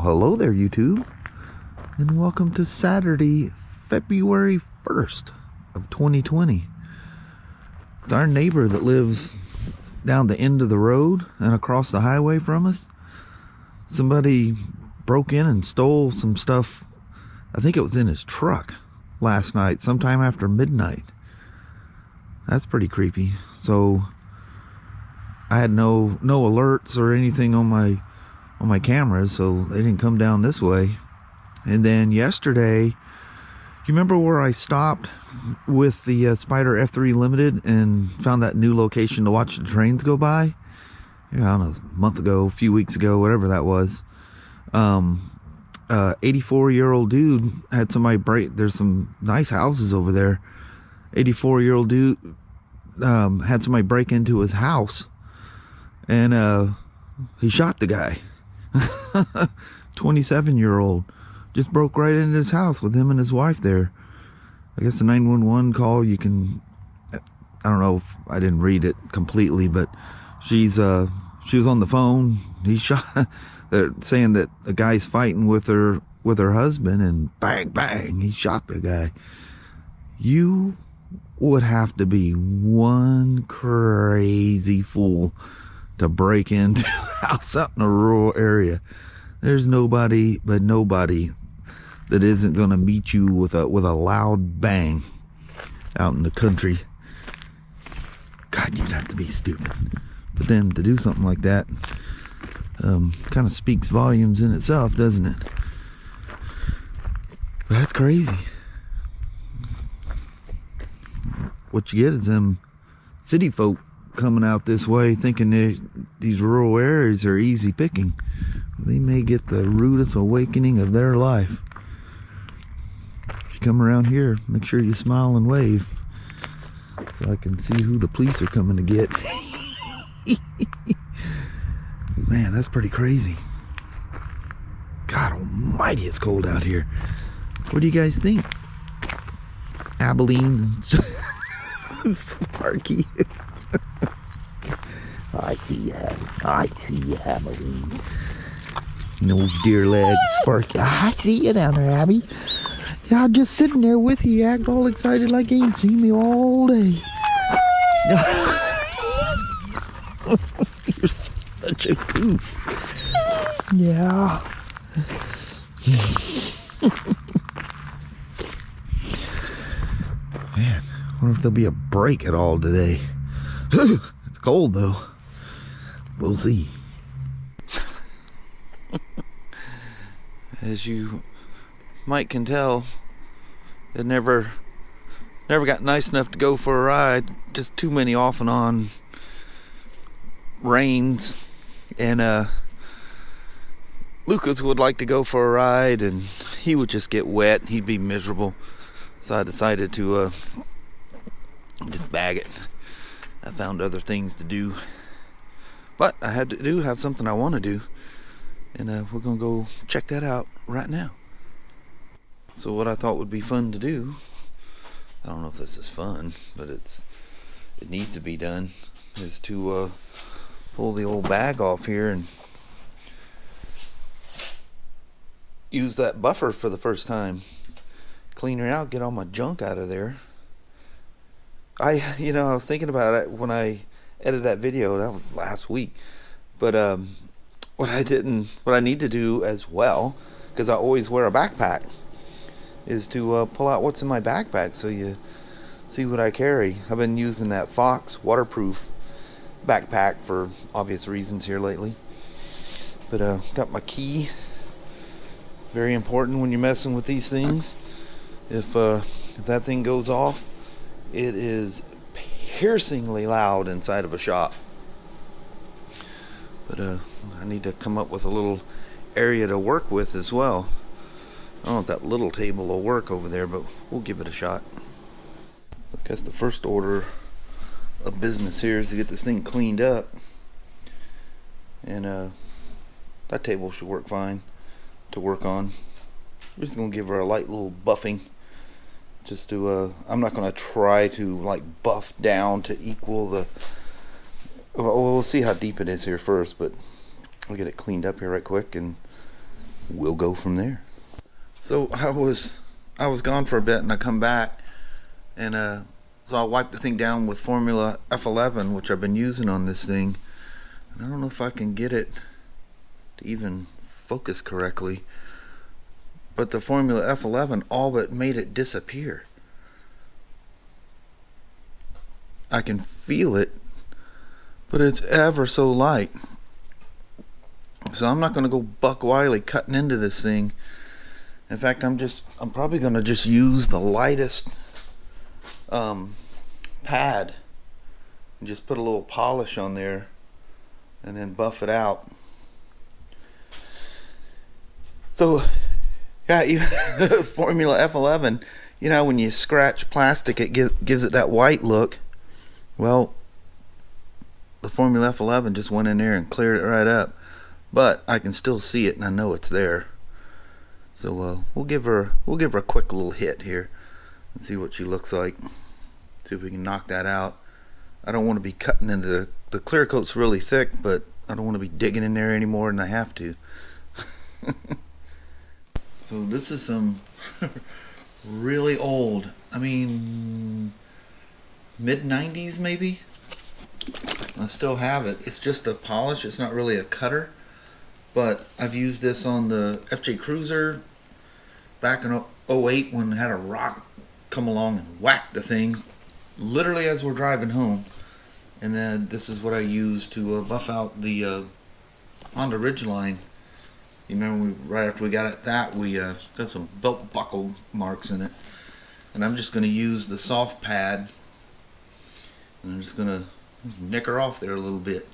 hello there, YouTube, and welcome to Saturday, February 1st of 2020. It's our neighbor that lives down the end of the road and across the highway from us. Somebody broke in and stole some stuff. I think it was in his truck last night, sometime after midnight. That's pretty creepy. So I had no alerts or anything on my cameras, so they didn't come down this way. And then yesterday, you remember where I stopped with the Spyder F3 Limited and found that new location to watch the trains go by? I don't know, a month ago, a few weeks ago, whatever that was. 84-year-old dude had somebody break. There's some nice houses over there. 84-year-old dude had somebody break into his house, and he shot the guy. 27-year-old just broke right into his house with him and his wife there. I guess the 911 call, you can, I don't know if I didn't read it completely, but she was on the phone. He shot. They're saying that the guy's fighting with her husband, and bang bang, he shot the guy. You would have to be one crazy fool to break into a house out in a rural area. There's nobody that isn't gonna meet you with a loud bang out in the country. God, you'd have to be stupid. But then to do something like that kind of speaks volumes in itself, doesn't it? But that's crazy. What you get is them city folk coming out this way thinking these rural areas are easy picking. They may get the rudest awakening of their life. If you come around here, make sure you smile and wave so I can see who the police are coming to get. Man, that's pretty crazy. God almighty, it's cold out here. What do you guys think? Abilene and Sparky. I see you, Abilene. No deer legs, Sparky. I see you down there, Abby. Yeah, I'm just sitting there with you. You act all excited like you ain't seen me all day. You're such a goof. Yeah. Man, I wonder if there'll be a break at all today. It's cold though. We'll see. As you might can tell, it never got nice enough to go for a ride. Just too many off and on rains, and Lucas would like to go for a ride and he would just get wet. He'd be miserable. So I decided to just bag it. I found other things to do, but I had to have something I want to do, and we're gonna go check that out right now. So what I thought would be fun to do, I don't know if this is fun, but it needs to be done, is to pull the old bag off here and use that buffer for the first time. Clean her out, get all my junk out of there. I was thinking about it when I edited that video. That was last week. But what I need to do as well, because I always wear a backpack, is to pull out what's in my backpack so you see what I carry. I've been using that Fox waterproof backpack for obvious reasons here lately. But got my key. Very important when you're messing with these things. If that thing goes off, it is piercingly loud inside of a shop. But I need to come up with a little area to work with as well. I don't know if that little table will work over there, but we'll give it a shot. So I guess the first order of business here is to get this thing cleaned up, and that table should work fine to work on. We're just gonna give her a light little buffing, just to I'm not gonna try to like buff down to equal the, we'll see how deep it is here first, but I'll get it cleaned up here right quick and we'll go from there. So I was gone for a bit, and I come back, and so I wiped the thing down with Formula F11, which I've been using on this thing. And I don't know if I can get it to even focus correctly, but the Formula F11 all but made it disappear. I can feel it, but it's ever so light. So I'm not going to go buck wily cutting into this thing. In fact, I'm probably going to just use the lightest pad and just put a little polish on there and then buff it out. So yeah, even Formula F11, you know, when you scratch plastic, it gives it that white look. Well, the Formula F11 just went in there and cleared it right up, but I can still see it, and I know it's there. So we'll give her a quick little hit here and see what she looks like. See if we can knock that out. I don't want to be cutting into the clear coat's really thick, but I don't want to be digging in there any more than I have to. So this is some really old, I mean mid-90s maybe. I still have it. It's just a polish, it's not really a cutter, but I've used this on the FJ Cruiser back in 08 when I had a rock come along and whack the thing literally as we're driving home. And then this is what I used to buff out the Honda Ridgeline. You remember right after we got it, we got some belt buckle marks in it. And I'm just going to use the soft pad, and I'm just going to nick her off there a little bit.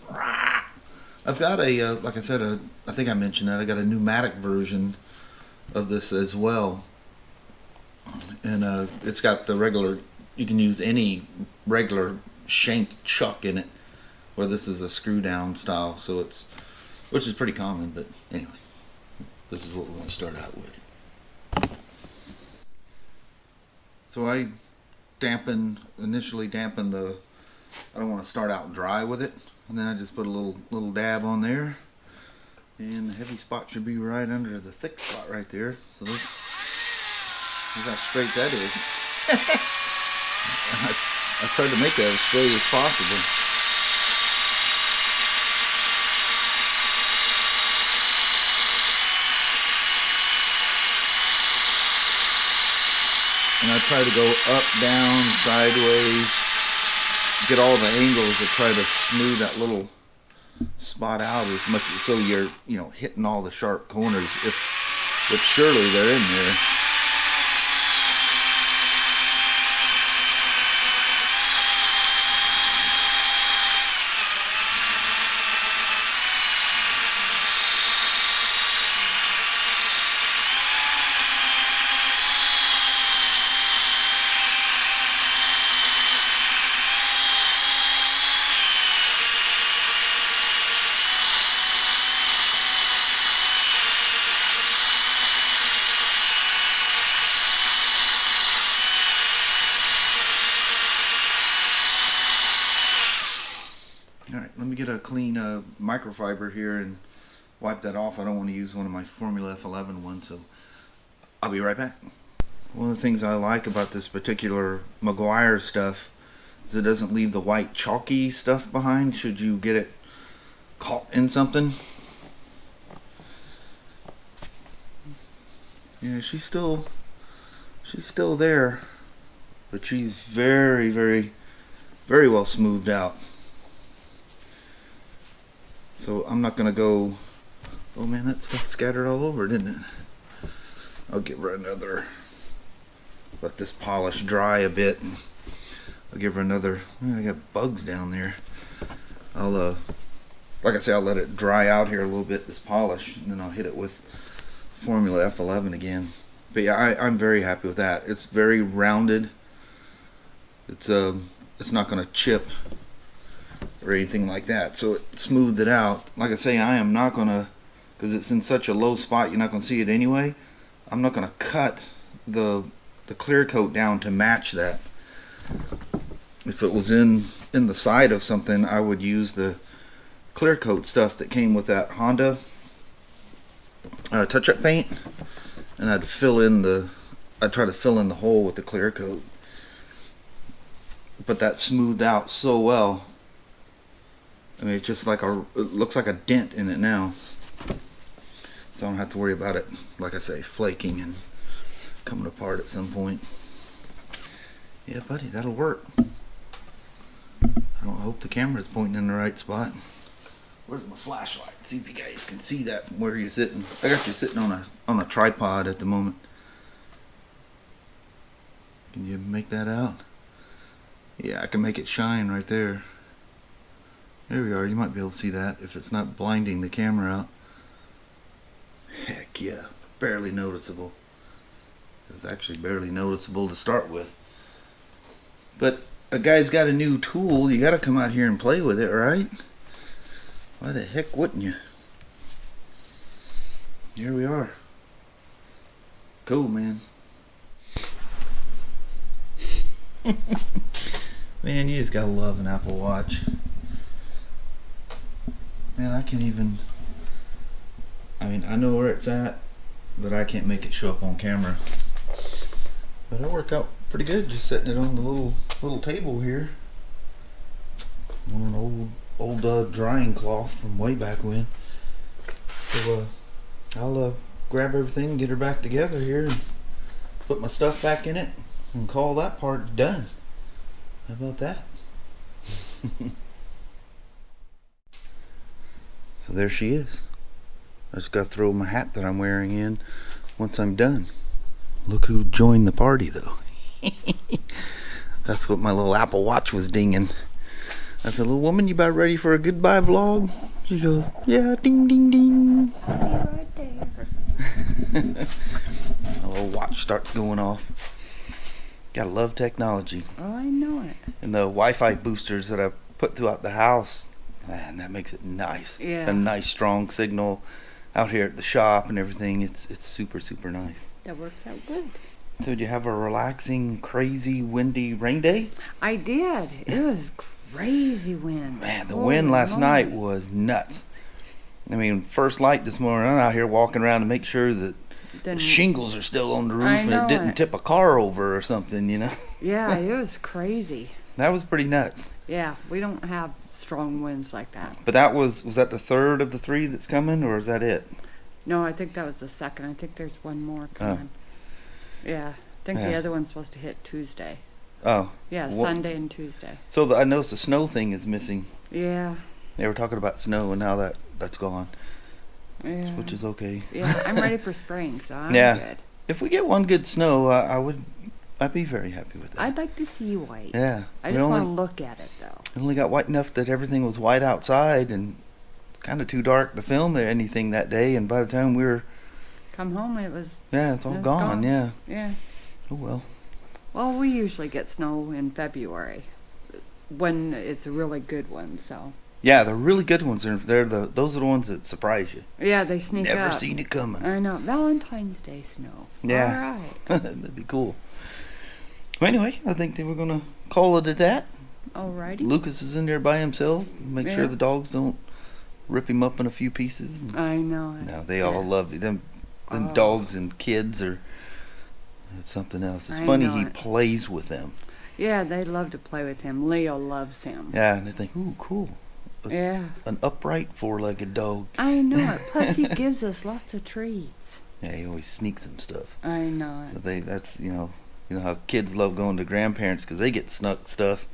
I've got a, like I said, I think I mentioned that, I got a pneumatic version of this as well. And it's got the regular, you can use any regular shanked chuck in it, where this is a screw down style, so it's, which is pretty common, but anyway, this is what we're going to start out with. So I initially dampen the, I don't want to start out dry with it, and then I just put a little dab on there, and the heavy spot should be right under the thick spot right there. So this is how straight that is. I tried to make that as straight as possible. And I try to go up, down, sideways, get all the angles to try to smooth that little spot out as much, so you're, you know, hitting all the sharp corners, but surely they're in there. Alright, let me get a clean microfiber here and wipe that off. I don't want to use one of my Formula F11 ones, so I'll be right back. One of the things I like about this particular Maguire stuff is it doesn't leave the white chalky stuff behind should you get it caught in something. Yeah, she's still there, but she's very, very, very well smoothed out. So I'm not gonna go, oh man, that stuff scattered all over, didn't it? I'll give her another, let this polish dry a bit. I'll give her another, I got bugs down there. I'll, like I say, I'll let it dry out here a little bit, this polish, and then I'll hit it with Formula F11 again. But yeah, I'm very happy with that. It's very rounded. It's not gonna chip or anything like that, so it smoothed it out. Like I say, I am not gonna, because it's in such a low spot, you're not gonna see it anyway. I'm not gonna cut the clear coat down to match that. If it was in the side of something, I would use the clear coat stuff that came with that Honda, touch-up paint, and I'd try to fill in the hole with the clear coat. But that smoothed out so well. I mean, it's just like it looks like a dent in it now. So I don't have to worry about it, like I say, flaking and coming apart at some point. Yeah, buddy, that'll work. I hope the camera's pointing in the right spot. Where's my flashlight? See if you guys can see that from where you're sitting. I got you sitting on a tripod at the moment. Can you make that out? Yeah, I can make it shine right there. There we are. You might be able to see that if it's not blinding the camera out. Heck yeah, barely noticeable. It was actually barely noticeable to start with. But a guy's got a new tool, you gotta come out here and play with it, right? Why the heck wouldn't you? Here we are. Cool, man. Man, you just gotta love an Apple Watch. Man, I know where it's at, but I can't make it show up on camera. But it worked out pretty good, just setting it on the little table here. On an old drying cloth from way back when. So I'll grab everything and get her back together here and put my stuff back in it and call that part done. How about that? So there she is. I just gotta throw my hat that I'm wearing in once I'm done. Look who joined the party though. That's what my little Apple Watch was dinging. I said, little woman, you about ready for a goodbye vlog? She goes, yeah, ding ding ding. I'll be right there. My little watch starts going off. Gotta love technology. Oh, I know it. And the Wi-Fi boosters that I put throughout the house, man, that makes it nice. Yeah. A nice strong signal out here at the shop and everything. It's super, super nice. That works out good. So did you have a relaxing, crazy, windy rain day? I did. It was crazy wind. Man, the wind last night was nuts. I mean, first light this morning, I'm out here walking around to make sure that the shingles are still on the roof and it didn't tip a car over or something, you know? Yeah, it was crazy. That was pretty nuts. Yeah, we don't have strong winds like that. But that was that the third of the three that's coming, or is that it? No, I think that was the second. I think there's one more coming. Yeah, I think the other one's supposed to hit Tuesday. Oh. Yeah, Sunday and Tuesday. So I noticed the snow thing is missing. Yeah. They were talking about snow and now that's gone. Yeah. Which is okay. Yeah, I'm ready for spring, so I'm good. If we get one good snow, I'd be very happy with that. I'd like to see white. Yeah. I just want to look at it though. It only got white enough that everything was white outside and it's kind of too dark to film anything that day, and by the time we were come home it was it's all gone. Yeah. Yeah. Oh well. Well, we usually get snow in February when it's a really good one, so. Yeah, the really good ones those are the ones that surprise you. Yeah, they sneak up. Never seen it coming. I know. Valentine's Day snow. Yeah. All right. That'd be cool. Well, anyway, I think that we're gonna call it at that. Alrighty. Lucas is in there by himself. Make sure the dogs don't rip him up in a few pieces. I know it. No, they all love it. Them dogs and kids it's something else. It's funny he plays with them. Yeah, they love to play with him. Leo loves him. Yeah, and they think, ooh, cool. Yeah. An upright four-legged dog. I know it. Plus he gives us lots of treats. Yeah, he always sneaks some stuff. I know it. So that's you know how kids love going to grandparents because they get snuck stuff.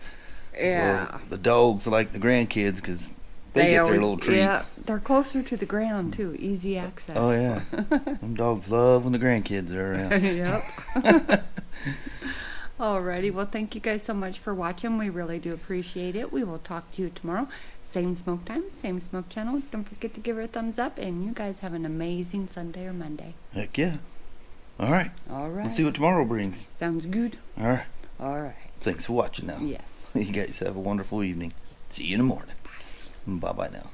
Yeah. Well, the dogs like the grandkids because they get their little treats. Yeah, they're closer to the ground too. Easy access. Oh yeah. Them dogs love when the grandkids are around. Yep. Alrighty, well thank you guys so much for watching. We really do appreciate it. We will talk to you tomorrow. Same smoke time, same smoke channel. Don't forget to give her a thumbs up, and you guys have an amazing Sunday or Monday. Heck yeah. Alright. Alright. Let's see what tomorrow brings. Sounds good. Alright. Alright. Thanks for watching now. Yes. You guys have a wonderful evening. See you in the morning. Bye bye now.